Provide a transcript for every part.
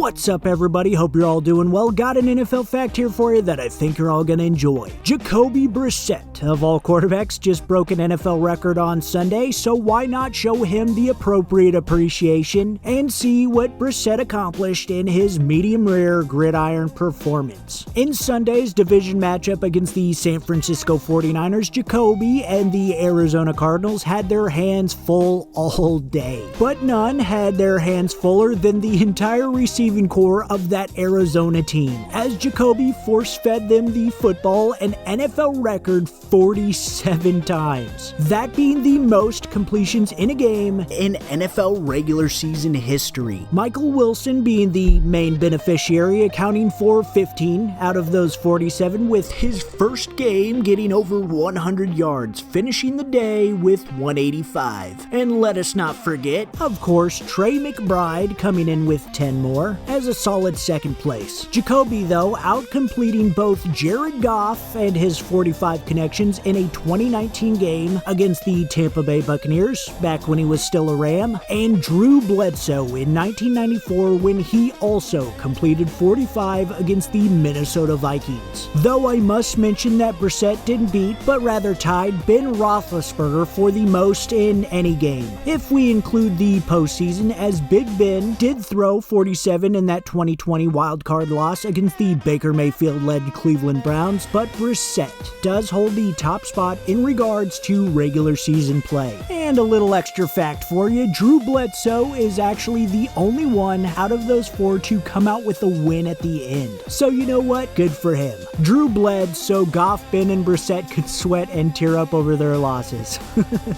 What's up, everybody? Hope you're all doing well. Got an NFL fact here for you that I think you're all going to enjoy. Jacoby Bris-sett, of all quarterbacks, just broke an NFL record on Sunday, so why not show him the appropriate appreciation and see what Brissett accomplished in his medium-rare gridiron performance. In Sunday's division matchup against the San Francisco 49ers, Jacoby and the Arizona Cardinals had their hands full all day. But none had their hands fuller than the entire receiving core of that Arizona team, as Jacoby force-fed them the football an NFL record 47 times. That being the most completions in a game in NFL regular season history. Michael Wilson being the main beneficiary, accounting for 15 out of those 47, with his first game getting over 100 yards, finishing the day with 185. And let us not forget, of course, Trey McBride coming in with 10 more as a solid second place. Jacoby, though, out-completing both Jared Goff and his 45 connections in a 2019 game against the Tampa Bay Buccaneers, back when he was still a Ram, and Drew Bledsoe in 1994 when he also completed 45 against the Minnesota Vikings. Though I must mention that Brissett didn't beat, but rather tied Ben Roethlisberger for the most in any game, if we include the postseason, as Big Ben did throw 47 in that 2020 wildcard loss against the Baker Mayfield-led Cleveland Browns, but Brissett does hold the top spot in regards to regular season play. And a little extra fact for you, Drew Bledsoe is actually the only one out of those four to come out with a win at the end. So you know what? Good for him. Drew bled so Goff, Ben, and Brissett could sweat and tear up over their losses.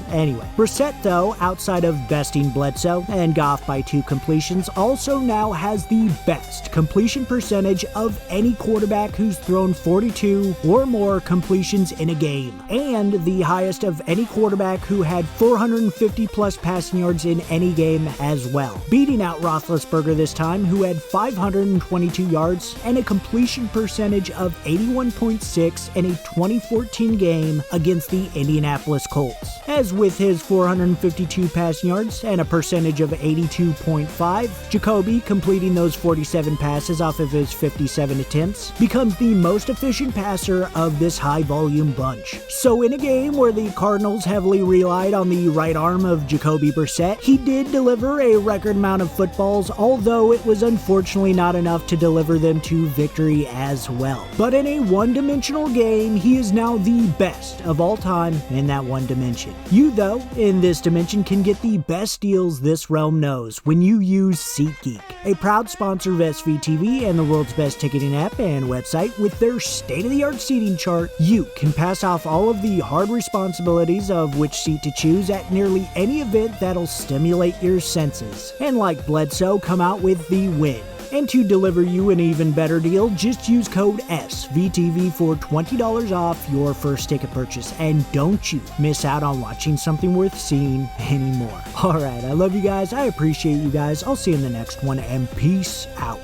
Anyway, Brissett, though, outside of besting Bledsoe and Goff by 2 completions, also now has the best completion percentage of any quarterback who's thrown 42 or more completions in a game, and the highest of any quarterback who had 450 plus passing yards in any game as well, beating out Roethlisberger this time, who had 522 yards and a completion percentage of 81.6 in a 2014 game against the Indianapolis Colts. As with his 452 passing yards and a percentage of 82.5, Jacoby, completing those 47 passes off of his 57 attempts, becomes the most efficient passer of this high-volume bunch. So in a game where the Cardinals heavily relied on the right arm of Jacoby Brissett, he did deliver a record amount of footballs, although it was unfortunately not enough to deliver them to victory as well. But in a one-dimensional game, he is now the best of all time in that one dimension. You, though, in this dimension can get the best deals this realm knows when you use SeatGeek, a proud sponsor of SVTV and the world's best ticketing app and website. With their state-of-the-art seating chart, you can pass off all of the hard responsibilities of which seat to choose at nearly any event that'll stimulate your senses. And like Bledsoe, come out with the win. And to deliver you an even better deal, just use code SVTV for $20 off your first ticket purchase. And don't you miss out on watching something worth seeing anymore. Alright, I love you guys. I appreciate you guys. I'll see you in the next one, and peace out.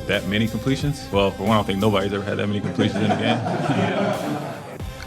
That many completions? Well, for one, I don't think nobody's ever had that many completions in a game.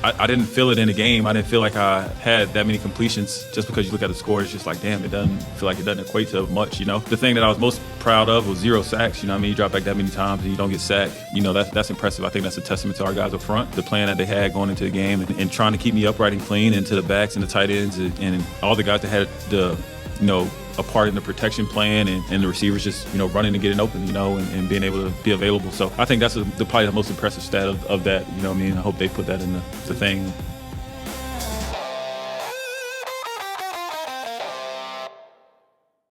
I didn't feel it in the game. I didn't feel like I had that many completions. Just because you look at the score, it's just like, damn, it doesn't feel like it doesn't equate to much, you know? The thing that I was most proud of was 0 sacks, you know what I mean? You drop back that many times and you don't get sacked. You know, that's impressive. I think that's a testament to our guys up front, the plan that they had going into the game and trying to keep me upright and clean, and to the backs and the tight ends and all the guys that had the, you know, a part in the protection plan, and the receivers just, you know, running and getting open, you know, and being able to be available. So I think that's probably the most impressive stat of that, you know what I mean? I hope they put that in the thing.